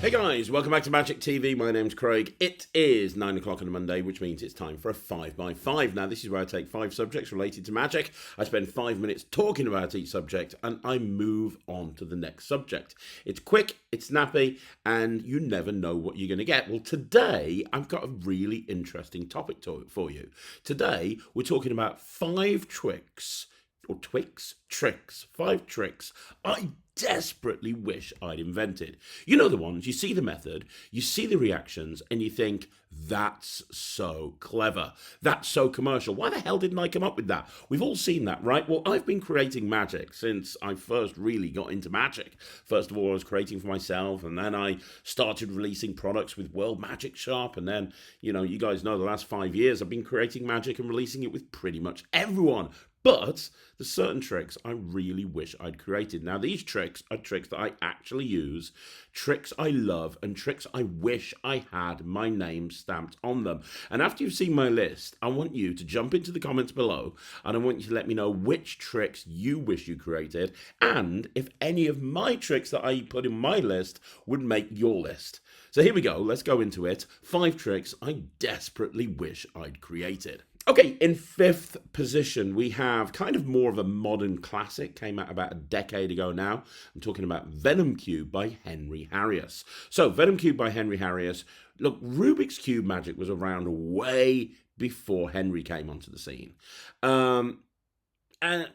Hey guys, welcome back to Magic TV. My name's Craig. It is 9 o'clock on a Monday, which means it's time for a 5x5. Now, this is where I take 5 subjects related to magic. I spend 5 minutes talking about each subject, and I move on to the next subject. It's quick, it's snappy, and you never know what you're going to get. Well, today, I've got a really interesting topic for you. Today, we're talking about 5 tricks, or tricks, 5 tricks I desperately wish I'd invented. You know the ones, you see the method, you see the reactions, and you think, that's so clever. That's so commercial. Why the hell didn't I come up with that? We've all seen that, right? Well, I've been creating magic since I first really got into magic. First of all, I was creating for myself, and then I started releasing products with World Magic Shop, and then, you guys know the last 5 years I've been creating magic and releasing it with pretty much everyone. But there's certain tricks I really wish I'd created. Now, these tricks are tricks that I actually use, tricks I love, and tricks I wish I had my name stamped on them. And after you've seen my list, I want you to jump into the comments below, and I want you to let me know which tricks you wish you created, and if any of my tricks that I put in my list would make your list. So here we go. Let's go into it. 5 tricks I desperately wish I'd created. Okay, in 5th position, we have kind of more of a modern classic, came out about a decade ago now. I'm talking about Venom Cube by Henry Harrius. So, Venom Cube by Henry Harrius. Look, Rubik's Cube magic was around way before Henry came onto the scene. And, I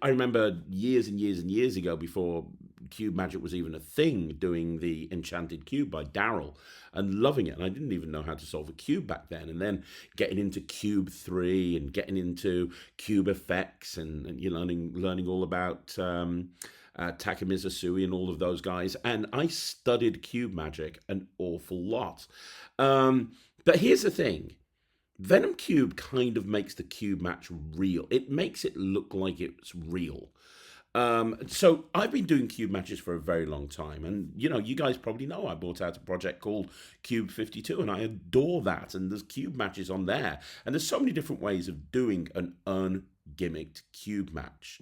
remember years and years and years ago, before cube magic was even a thing, doing the Enchanted Cube by Daryl and loving it. And I didn't even know how to solve a cube back then. And then getting into Cube 3 and getting into cube effects and learning all about Takamiza Sui and all of those guys. And I studied cube magic an awful lot. But here's the thing. Venom Cube kind of makes the cube match real. It makes it look like it's real. So I've been doing cube matches for a very long time, and you guys probably know I brought out a project called Cube 52, and I adore that. And there's cube matches on there, and there's so many different ways of doing an ungimmicked cube match.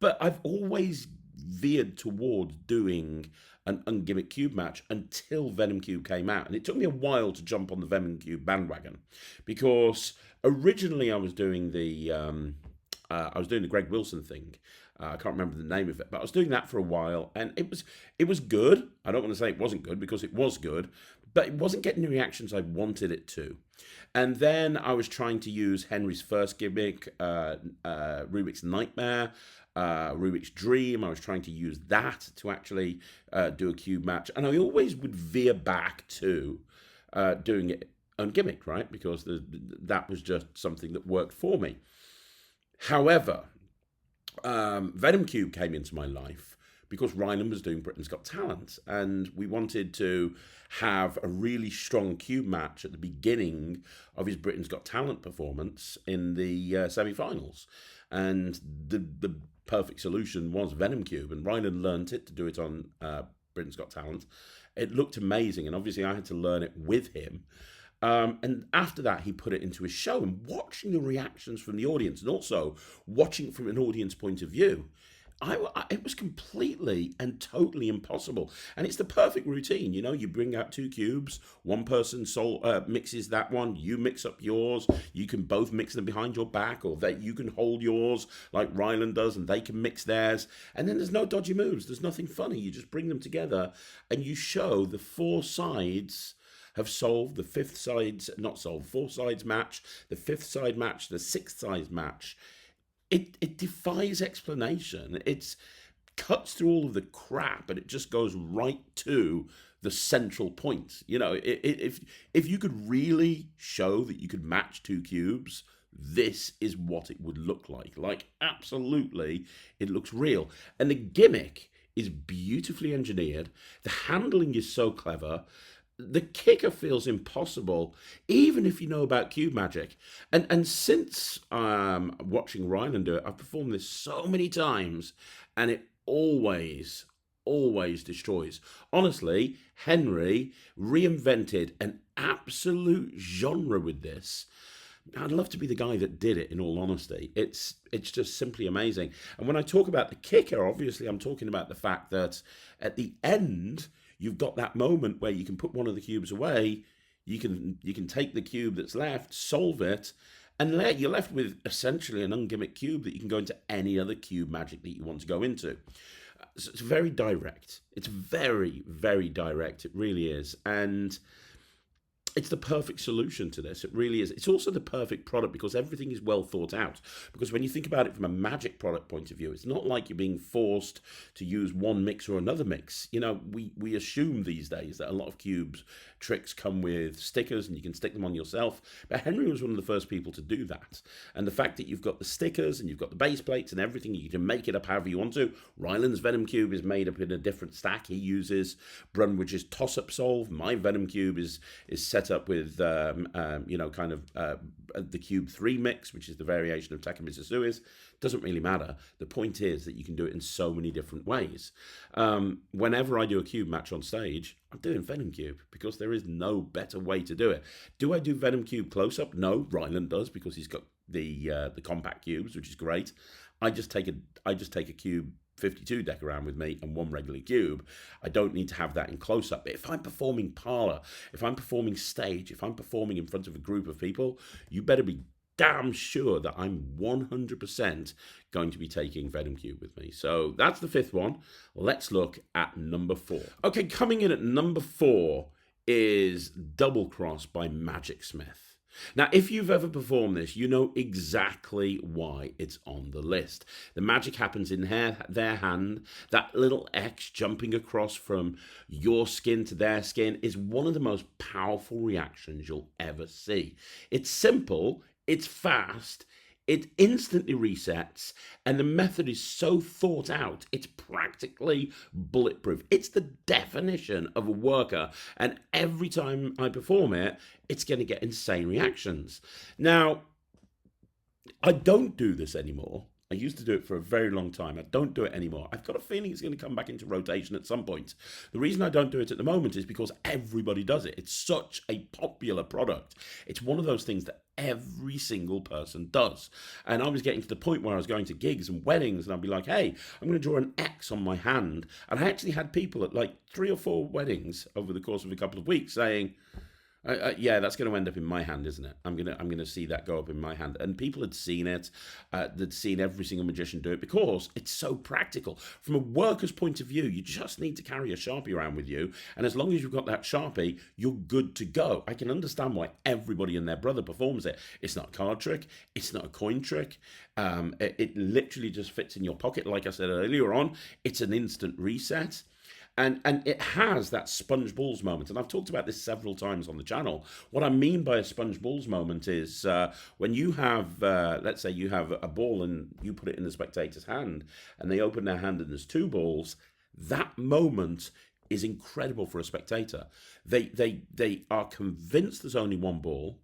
But I've always veered towards doing an ungimmicked cube match until Venom Cube came out. And it took me a while to jump on the Venom Cube bandwagon, because originally I was doing the Greg Wilson thing. I can't remember the name of it, but I was doing that for a while, and it was good. I don't want to say it wasn't good, because it was good, but it wasn't getting the reactions I wanted it to. And then I was trying to use Henry's first gimmick, Rubik's Nightmare, Rubik's Dream. I was trying to use that to actually do a cube match, and I always would veer back to doing it ungimmicked, right? Because that was just something that worked for me. However, Venom Cube came into my life because Ryland was doing Britain's Got Talent, and we wanted to have a really strong cube match at the beginning of his Britain's Got Talent performance in the semi-finals. And the perfect solution was Venom Cube, and Ryland learned it to do it on Britain's Got Talent. It looked amazing, and obviously I had to learn it with him. And after that, he put it into his show, and watching the reactions from the audience, and also watching it from an audience point of view, it was completely and totally impossible. And it's the perfect routine. You bring out 2 cubes, one person mixes that one, you mix up yours, you can both mix them behind your back, or that you can hold yours like Ryland does, and they can mix theirs. And then there's no dodgy moves. There's nothing funny. You just bring them together, and you show the 4 sides have solved, the 5th side's not solved, 4 sides match, the 5th side match, the 6th side match. It defies explanation. It cuts through all of the crap, and it just goes right to the central point. If you could really show that you could match 2 cubes, this is what it would look like. Like, absolutely, it looks real. And the gimmick is beautifully engineered. The handling is so clever. The kicker feels impossible, even if you know about cube magic. And since watching Ryland do it, I've performed this so many times, and it always destroys. Honestly, Henry reinvented an absolute genre with this. I'd love to be the guy that did it, in all honesty. It's just simply amazing. And when I talk about the kicker, obviously I'm talking about the fact that at the end, you've got that moment where you can put one of the cubes away, you can take the cube that's left, solve it, and you're left with essentially an ungimmick cube that you can go into any other cube magic that you want to go into. So it's very direct. It's very, very direct. It really is. And it's the perfect solution to this. It really is. It's also the perfect product because everything is well thought out. Because when you think about it from a magic product point of view, it's not like you're being forced to use one mix or another mix. You know, we assume these days that a lot of cubes tricks come with stickers and you can stick them on yourself. But Henry was one of the first people to do that. And the fact that you've got the stickers and you've got the base plates and everything, you can make it up however you want to. Ryland's Venom Cube is made up in a different stack. He uses Brunwich's toss-up solve. My Venom Cube is set up with kind of the Cube 3 mix, which is the variation of Takamizasui's. Doesn't really matter. The point is that you can do it in so many different ways. Whenever I do a cube match on stage, I'm doing Venom Cube because there is no better way to do it. Do I do Venom Cube close-up? No, Ryland does because he's got the compact cubes, which is great. I just take a cube 52 deck around with me and one regular cube. I don't need to have that in close-up. But if I'm performing parlor, if I'm performing stage, if I'm performing in front of a group of people, you better be damn sure that I'm 100% going to be taking Venom Cube with me. So that's the fifth one. Let's look at number 4. Okay, coming in at number 4 is Double Cross by Magic Smith. Now, if you've ever performed this, you know exactly why it's on the list. The magic happens in their hand. That little X jumping across from your skin to their skin is one of the most powerful reactions you'll ever see. It's simple, it's fast, it instantly resets, and the method is so thought out, it's practically bulletproof. It's the definition of a worker, and every time I perform it, it's going to get insane reactions. Now, I don't do this anymore. I used to do it for a very long time. I don't do it anymore. I've got a feeling it's going to come back into rotation at some point. The reason I don't do it at the moment is because everybody does it. It's such a popular product. It's one of those things that every single person does. And I was getting to the point where I was going to gigs and weddings and I'd be like, hey, I'm going to draw an X on my hand. And I actually had people at like 3 or 4 weddings over the course of a couple of weeks saying, yeah, that's going to end up in my hand, isn't it? I'm gonna see that go up in my hand. And people had seen it. They'd seen every single magician do it because it's so practical. From a worker's point of view, you just need to carry a Sharpie around with you. And as long as you've got that Sharpie, you're good to go. I can understand why everybody and their brother performs it. It's not a card trick. It's not a coin trick. It literally just fits in your pocket. Like I said earlier on, it's an instant reset. And it has that sponge balls moment. And I've talked about this several times on the channel. What I mean by a sponge balls moment is when you have, let's say you have a ball and you put it in the spectator's hand and they open their hand and there's 2 balls, that moment is incredible for a spectator. They are convinced there's only 1 ball.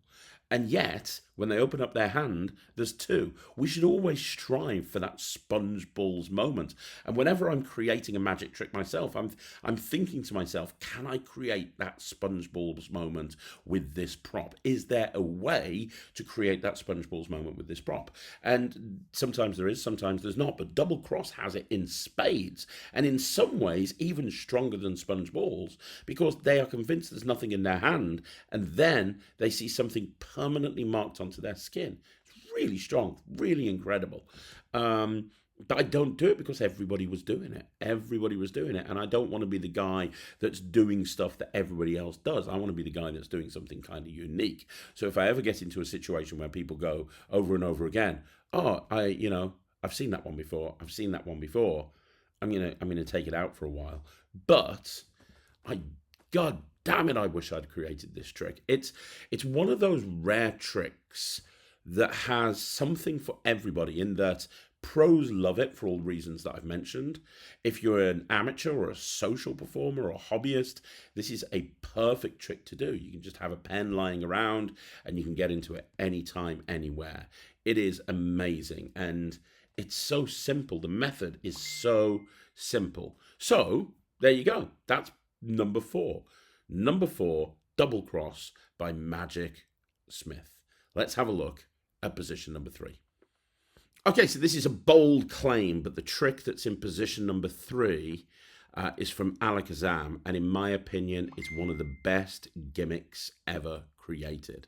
And yet, when they open up their hand, there's 2. We should always strive for that sponge balls moment. And whenever I'm creating a magic trick myself, I'm thinking to myself, can I create that sponge balls moment with this prop? Is there a way to create that sponge balls moment with this prop? And sometimes there is, sometimes there's not. But Double Cross has it in spades. And in some ways, even stronger than sponge balls, because they are convinced there's nothing in their hand. And then they see something permanently marked onto their skin. It's really strong, really incredible. But I don't do it because everybody was doing it. Everybody was doing it. And I don't want to be the guy that's doing stuff that everybody else does. I want to be the guy that's doing something kind of unique. So if I ever get into a situation where people go over and over again, oh, I've seen that one before. I've seen that one before. I'm gonna take it out for a while. But God damn it, I wish I'd created this trick. It's one of those rare tricks that has something for everybody in that pros love it for all the reasons that I've mentioned. If you're an amateur or a social performer or a hobbyist, this is a perfect trick to do. You can just have a pen lying around and you can get into it anytime, anywhere. It is amazing and it's so simple. The method is so simple. So there you go. That's number 4. Number 4, Double Cross by Magic Smith. Let's have a look at position number 3. Okay, so this is a bold claim, but the trick that's in position number 3 is from Alakazam, and in my opinion, it's one of the best gimmicks ever created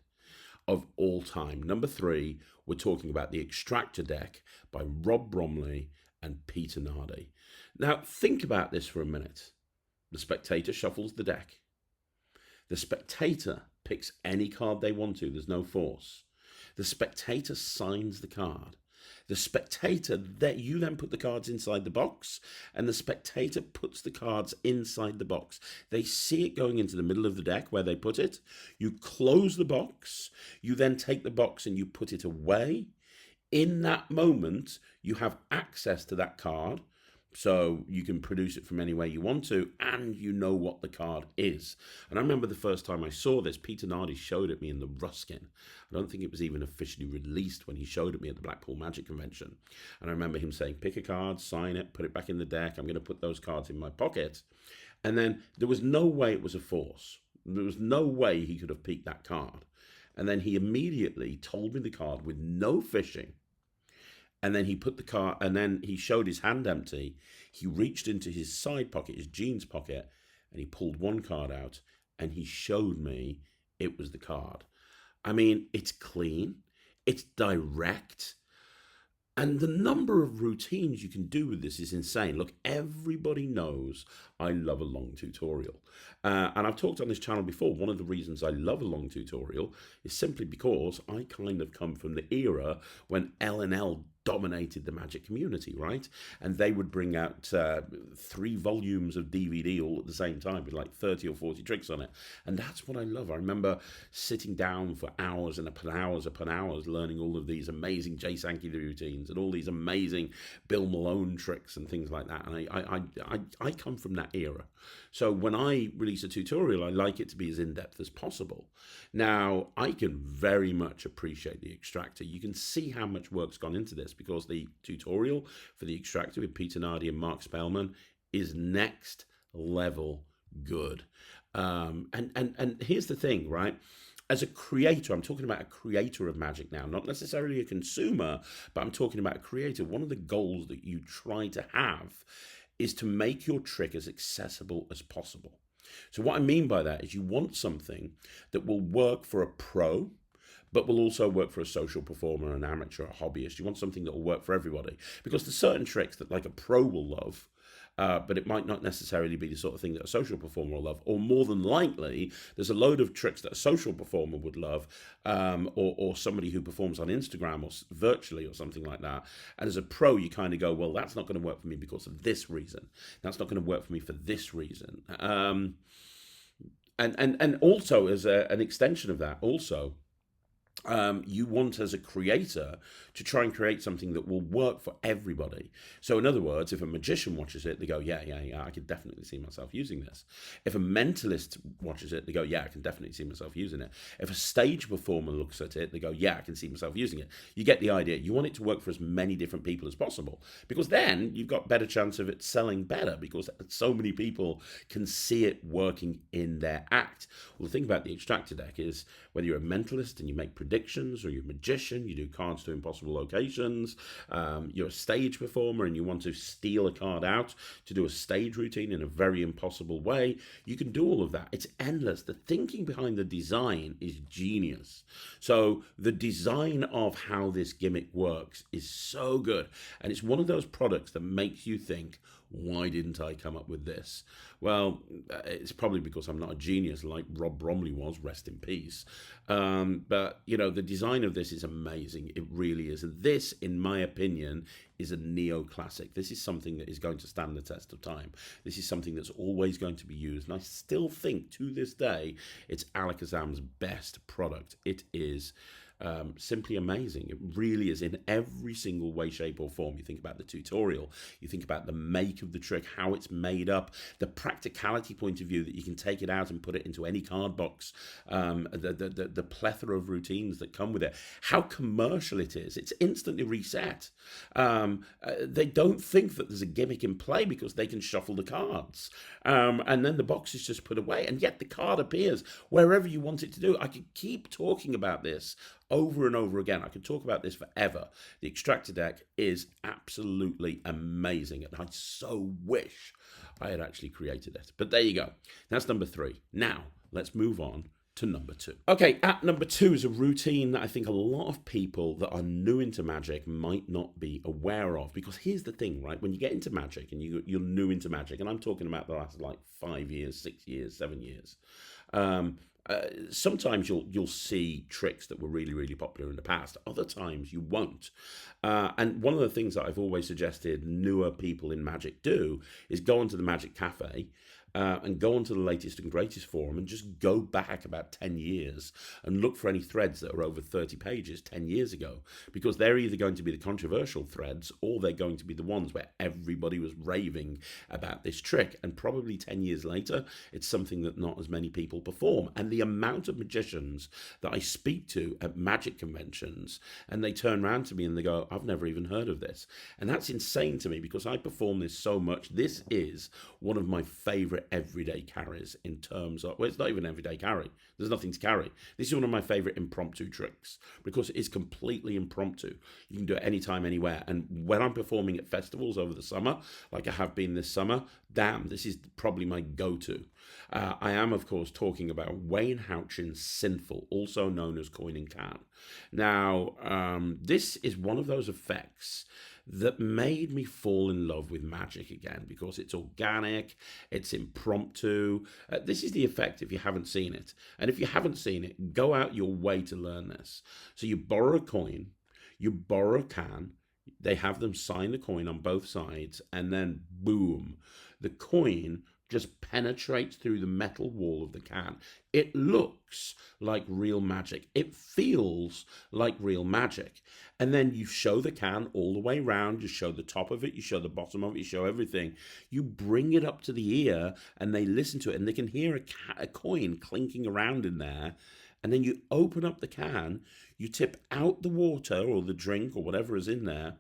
of all time. Number 3, we're talking about the Extractor Deck by Rob Bromley and Peter Nardi. Now, think about this for a minute. The spectator shuffles the deck. The spectator picks any card they want to. There's no force. The spectator signs the card. The spectator, you then put the cards inside the box, and the spectator puts the cards inside the box. They see it going into the middle of the deck where they put it. You close the box. You then take the box and you put it away. In that moment, you have access to that card. So you can produce it from anywhere you want to, and you know what the card is. And I remember the first time I saw this, Peter Nardi showed it me in the Ruskin. I don't think it was even officially released when he showed it me at the Blackpool Magic Convention. And I remember him saying, pick a card, sign it, put it back in the deck. I'm going to put those cards in my pocket. And then there was no way it was a force. There was no way he could have peeked that card. And then he immediately told me the card with no fishing. And then he put the card, and then he showed his hand empty. He reached into his side pocket, his jeans pocket, and he pulled one card out, and he showed me it was the card. I mean, it's clean, it's direct, and the number of routines you can do with this is insane. Look, everybody knows I love a long tutorial. And I've talked on this channel before, one of the reasons I love a long tutorial is simply because I kind of come from the era when L&L dominated the Magic community, right? And they would bring out 3 volumes of DVD all at the same time with like 30 or 40 tricks on it. And that's what I love. I remember sitting down for hours and upon hours learning all of these amazing Jay Sankey routines and all these amazing Bill Malone tricks and things like that. And I come from that era. So when I release a tutorial, I like it to be as in-depth as possible. Now, I can very much appreciate the Extractor. You can see how much work's gone into this because the tutorial for the Extractor with Peter Nardi and Mark Spellman is next level good. And here's the thing, right? As a creator, I'm talking about a creator of Magic now, not necessarily a consumer, but I'm talking about a creator. One of the goals that you try to have is to make your trick as accessible as possible. So what I mean by that is you want something that will work for a pro, but will also work for a social performer, an amateur, a hobbyist. You want something that will work for everybody. Because there's certain tricks that like a pro will love, but it might not necessarily be the sort of thing that a social performer will love. Or more than likely, there's a load of tricks that a social performer would love, or somebody who performs on Instagram or virtually or something like that. And as a pro, you kind of go, well, that's not going to work for me because of this reason. That's not going to work for me for this reason. And also, as an extension of that, also, you want as a creator to try and create something that will work for everybody. So in other words, if a magician watches it, they go, yeah, I could definitely see myself using this. If a mentalist watches it, they go, yeah, I can definitely see myself using it. If a stage performer looks at it, they go, yeah, I can see myself using it. You get the idea. You want it to work for as many different people as possible, because then you've got better chance of it selling better, because so many people can see it working in their act. Well, the thing about the Extractor Deck is whether you're a mentalist and you make predictions, or you're a magician, you do cards to impossible locations, you're a stage performer and you want to steal a card out to do a stage routine in a very impossible way, you can do all of that. It's endless. The thinking behind the design is genius. So the design of how this gimmick works is so good, and it's one of those products that makes you think, why didn't I come up with this? Well, it's probably because I'm not a genius like Rob Bromley was, rest in peace. But, you know, the design of this is amazing. It really is. And this, in my opinion, is a neoclassic. This is something that is going to stand the test of time. This is something that's always going to be used. And I still think, to this day, it's Alakazam's best product. It is simply amazing. It really is, in every single way, shape or form. You think about the tutorial, you think about the make of the trick, how it's made up, the practicality point of view that you can take it out and put it into any card box, the plethora of routines that come with it, how commercial it is. It's instantly reset. They don't think that there's a gimmick in play because they can shuffle the cards, and then the box is just put away, and yet the card appears wherever you want it to do. I could keep talking about this over and over again. I could talk about this forever. The Extractor Deck is absolutely amazing, and I so wish I had actually created it. But there you go. That's number 3. Now, let's move on to number 2. Okay, at number 2 is a routine that I think a lot of people that are new into Magic might not be aware of. Because here's the thing, right? When you get into Magic and you're new into Magic, and I'm talking about the last like 5 years, 6 years, 7 years, sometimes you'll see tricks that were really, really popular in the past. Other times you won't. And one of the things that I've always suggested newer people in Magic do is go onto the Magic Cafe and go onto the latest and greatest forum and just go back about 10 years and look for any threads that are over 30 pages 10 years ago, because they're either going to be the controversial threads or they're going to be the ones where everybody was raving about this trick. And probably 10 years later, it's something that not as many people perform. And the amount of magicians that I speak to at Magic conventions, and they turn around to me and they go, I've never even heard of this. And that's insane to me because I perform this so much. This is one of my favorite everyday carries in terms of, well, it's not even an everyday carry. There's nothing to carry. This is one of my favorite impromptu tricks because it's completely impromptu. You can do it anytime, anywhere. And when I'm performing at festivals over the summer, like I have been this summer, damn, this is probably my go-to. I am, of course, talking about Wayne Houchin's Sinful, also known as Coin and Can. Now, this is one of those effects that made me fall in love with Magic again because it's organic, it's impromptu. This is the effect if you haven't seen it. And if you haven't seen it, go out your way to learn this. So you borrow a coin, you borrow a can, they have them sign the coin on both sides, and then boom, the coin just penetrates through the metal wall of the can. It looks like real magic. It feels like real magic. And then you show the can all the way around. You show the top of it. You show the bottom of it. You show everything. You bring it up to the ear and they listen to it and they can hear a coin clinking around in there. And then you open up the can. You tip out the water or the drink or whatever is in there.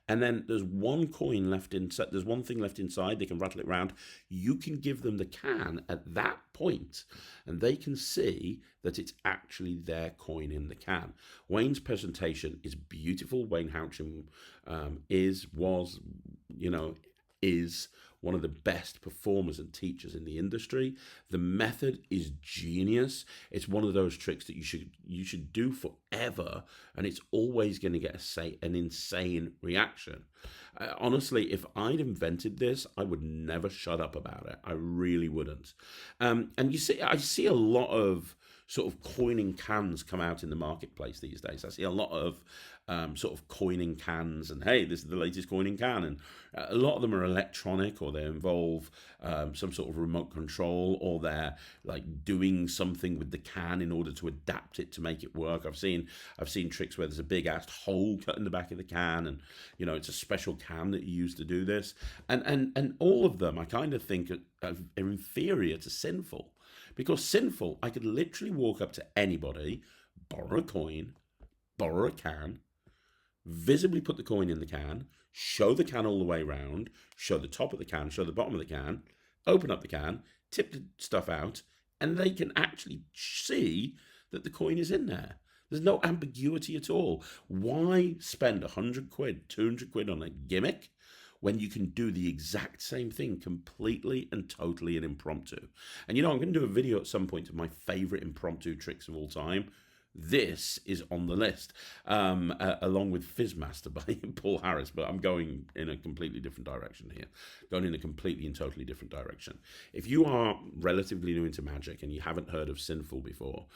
And then there's one coin left inside. There's one thing left inside. They can rattle it around. You can give them the can at that point, and they can see that it's actually their coin in the can. Wayne's presentation is beautiful. Wayne Houchin is one of the best performers and teachers in the industry. The method is genius. It's one of those tricks that you should do forever, and it's always going to get an insane reaction. Honestly, if I'd invented this, I would never shut up about it. I really wouldn't. And I see a lot of sort of coining cans come out in the marketplace these days. I see a lot of sort of coining cans, and hey, this is the latest coining can, and a lot of them are electronic, or they involve some sort of remote control, or they're like doing something with the can in order to adapt it to make it work. I've seen tricks where there's a big ass hole cut in the back of the can, and it's a special can that you use to do this, and all of them I kind of think are inferior to Sinful. Because Sinful, I could literally walk up to anybody, borrow a coin, borrow a can, visibly put the coin in the can, show the can all the way around, show the top of the can, show the bottom of the can, open up the can, tip the stuff out, and they can actually see that the coin is in there. There's no ambiguity at all. Why spend 100 quid, 200 quid on a gimmick when you can do the exact same thing completely and totally and impromptu? And I'm going to do a video at some point of my favorite impromptu tricks of all time. This is on the list, along with Fizzmaster by Paul Harris, but I'm going in a completely different direction here. Going in a completely and totally different direction. If you are relatively new into Magic and you haven't heard of Sinful before,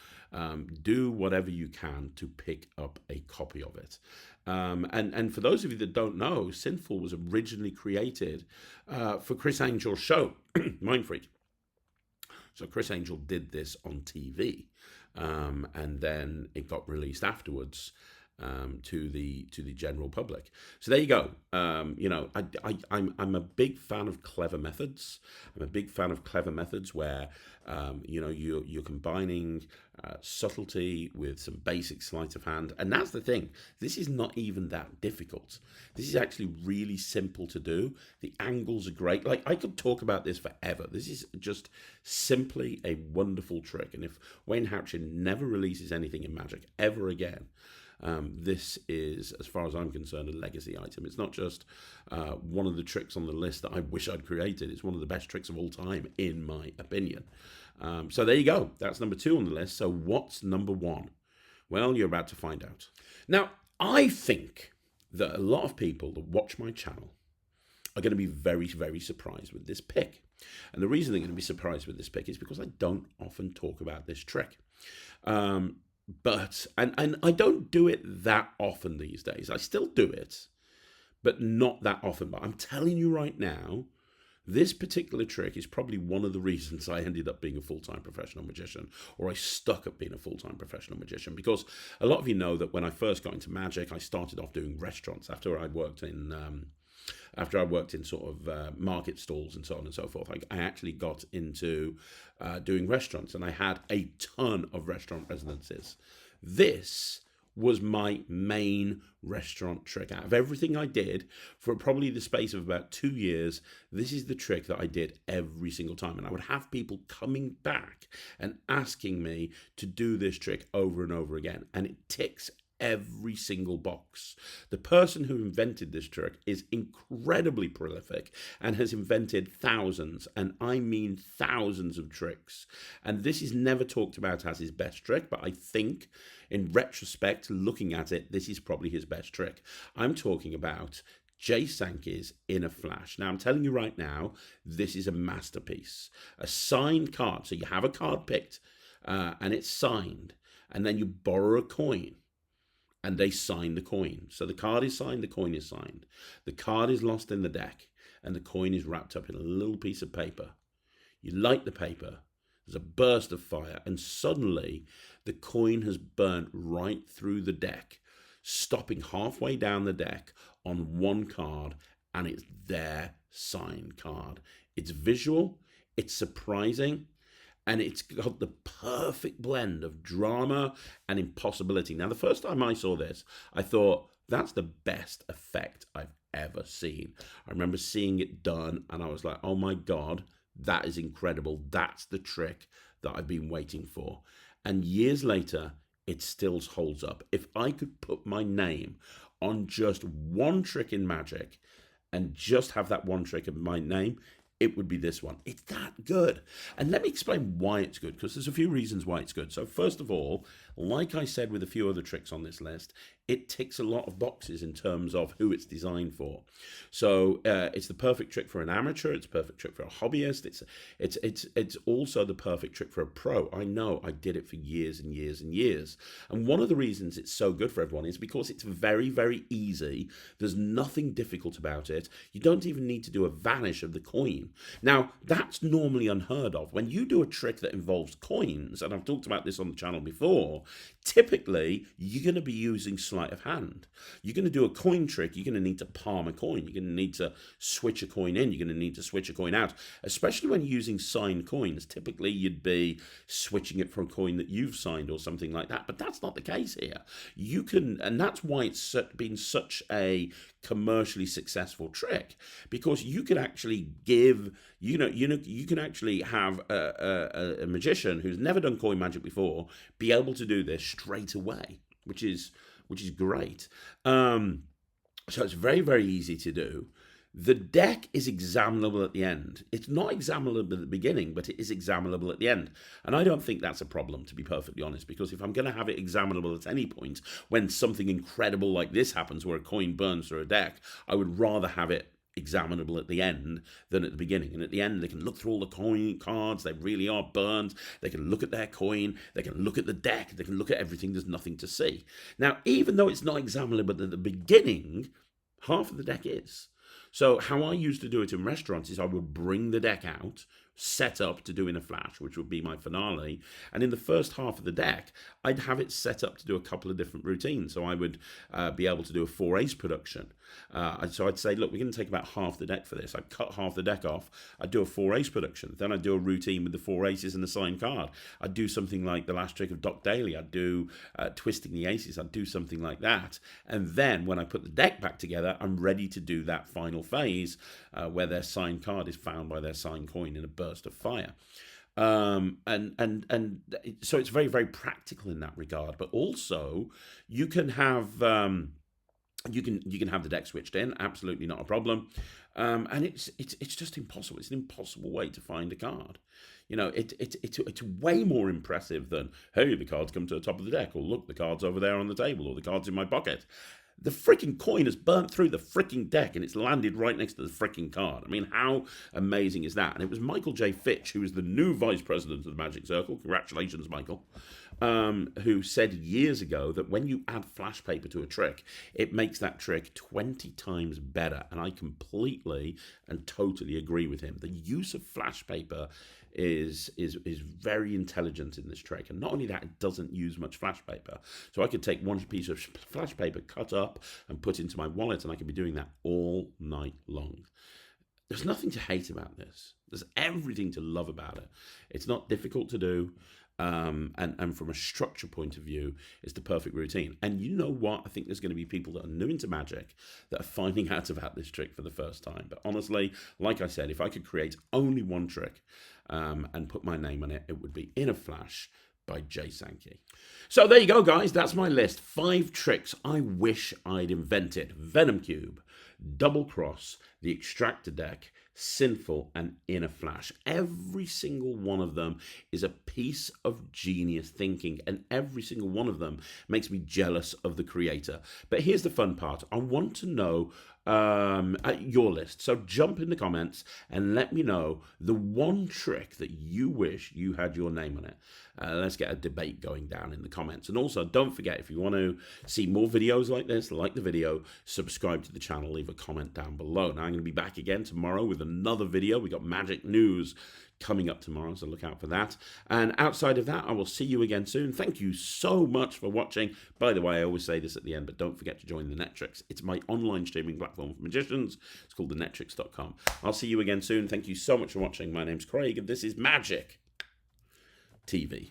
do whatever you can to pick up a copy of it. And for those of you that don't know, Sinful was originally created for Chris Angel's show, Mind Freak. So Chris Angel did this on TV, and then it got released afterwards. to the general public. So there you go. I'm a big fan of clever methods. I'm a big fan of clever methods where you're combining subtlety with some basic sleight of hand, and that's the thing. This is not even that difficult. This is actually really simple to do. The angles are great. Like, I could talk about this forever. This is just simply a wonderful trick, and if Wayne Hatchin never releases anything in Magic ever again, this is, as far as I'm concerned, a legacy item. It's not just one of the tricks on the list that I wish I'd created. It's one of the best tricks of all time, in my opinion. So there you go. That's number 2 on the list. So what's number 1? Well, you're about to find out. Now, I think that a lot of people that watch my channel are going to be very, very surprised with this pick. And the reason they're going to be surprised with this pick is because I don't often talk about this trick. But I don't do it that often these days. I still do it, but not that often. But I'm telling you right now, this particular trick is probably one of the reasons I ended up being a full-time professional magician, or I stuck at being a full-time professional magician, because a lot of you know that when I first got into magic, I started off doing restaurants after I worked in sort of market stalls and so on and so forth. I actually got into doing restaurants, and I had a ton of restaurant residencies. This was my main restaurant trick. Out of everything I did for probably the space of about 2 years, this is the trick that I did every single time. And I would have people coming back and asking me to do this trick over and over again. And it ticks every single box. The person who invented this trick is incredibly prolific and has invented thousands, and I mean thousands, of tricks. And this is never talked about as his best trick, but I think in retrospect, looking at it, this is probably his best trick. I'm talking about Jay Sankey's Inner Flash. Now, I'm telling you right now, this is a masterpiece. A signed card. So you have a card picked and it's signed, and then you borrow a coin and they sign the coin. So the card is signed, the coin is signed. The card is lost in the deck and the coin is wrapped up in a little piece of paper. You light the paper, there's a burst of fire, and suddenly the coin has burnt right through the deck, stopping halfway down the deck on one card, and it's their signed card. It's visual, it's surprising, and it's got the perfect blend of drama and impossibility. Now, the first time I saw this, I thought, that's the best effect I've ever seen. I remember seeing it done, and I was like, oh my God, that is incredible. That's the trick that I've been waiting for. And years later, it still holds up. If I could put my name on just one trick in Magic and just have that one trick in my name, it would be this one. It's that good. And let me explain why it's good, because there's a few reasons why it's good. So first of all, like I said with a few other tricks on this list, it ticks a lot of boxes in terms of who it's designed for. So it's the perfect trick for an amateur. It's a perfect trick for a hobbyist. It's also the perfect trick for a pro. I know, I did it for years and years and years. And one of the reasons it's so good for everyone is because it's very, very easy. There's nothing difficult about it. You don't even need to do a vanish of the coin. Now, that's normally unheard of. When you do a trick that involves coins, and I've talked about this on the channel before, typically you're going to be using sleight of hand. You're going to do a coin trick, you're going to need to palm a coin. You're going to need to switch a coin in. You're going to need to switch a coin out. Especially when you're using signed coins, typically you'd be switching it for a coin that you've signed or something like that. But that's not the case here. You can, and that's why it's been such a commercially successful trick, because you can actually give, you can actually have a magician who's never done coin magic before be able to do this straight away, which is great. So it's very, very easy to do. The deck is examinable at the end. It's not examinable at the beginning, but it is examinable at the end. And I don't think that's a problem, to be perfectly honest, because if I'm going to have it examinable at any point, when something incredible like this happens, where a coin burns through a deck, I would rather have it examinable at the end than at the beginning. And at the end, they can look through all the coin cards. They really are burned. They can look at their coin. They can look at the deck. They can look at everything. There's nothing to see. Now, even though it's not examinable at the beginning, half of the deck is. So how I used to do it in restaurants is I would bring the deck out set up to do in a flash, which would be my finale. And in the first half of the deck, I'd have it set up to do a couple of different routines. So I would be able to do a 4 ace production. So I'd say, look, we're going to take about half the deck for this. I'd cut half the deck off. I'd do a 4 ace production. Then I'd do a routine with the 4 aces and the signed card. I'd do something like the last trick of Doc Daly. I'd do twisting the aces. I'd do something like that. And then when I put the deck back together, I'm ready to do that final phase where their signed card is found by their signed coin in a burst of fire. And so it's very, very practical in that regard. But also, you can have you can have the deck switched in, absolutely not a problem. And it's just impossible. It's an impossible way to find a card. You know, it's way more impressive than, hey, the cards come to the top of the deck, or look, the card's over there on the table, or the card's in my pocket. The freaking coin has burnt through the freaking deck and it's landed right next to the freaking card. I mean, how amazing is that? And it was Michael J. Fitch, who is the new vice president of the Magic Circle. Congratulations, Michael. Who said years ago that when you add flash paper to a trick, it makes that trick 20 times better. And I completely and totally agree with him. The use of flash paper is very intelligent in this trick. And not only that, it doesn't use much flash paper. So I could take one piece of flash paper, cut up, and put into my wallet, and I could be doing that all night long. There's nothing to hate about this. There's everything to love about it. It's not difficult to do. And from a structure point of view, it's the perfect routine. And you know what? I think there's going to be people that are new into Magic that are finding out about this trick for the first time. But honestly, like I said, if I could create only one trick and put my name on it, it would be In a Flash by Jay Sankey. So there you go, guys. That's my list. 5 tricks I wish I'd invented. Venom Cube, Double Cross, the Extractor Deck, Sinful, and In a Flash. Every single one of them is a piece of genius thinking, and every single one of them makes me jealous of the creator. But here's the fun part. I want to know your list. So jump in the comments and let me know the one trick that you wish you had your name on it. Let's get a debate going down in the comments. And also, don't forget, if you want to see more videos like this, like the video, subscribe to the channel, leave a comment down below. Now, I'm going to be back again tomorrow with another video. We got Magic News coming up tomorrow, so look out for that. And outside of that, I will see you again soon. Thank you so much for watching. By the way, I always say this at the end, but don't forget to join the Netrix. It's my online streaming platform for magicians. It's called thenetrix.com. I'll see you again soon. Thank you so much for watching. My name's Craig, and this is Magic TV.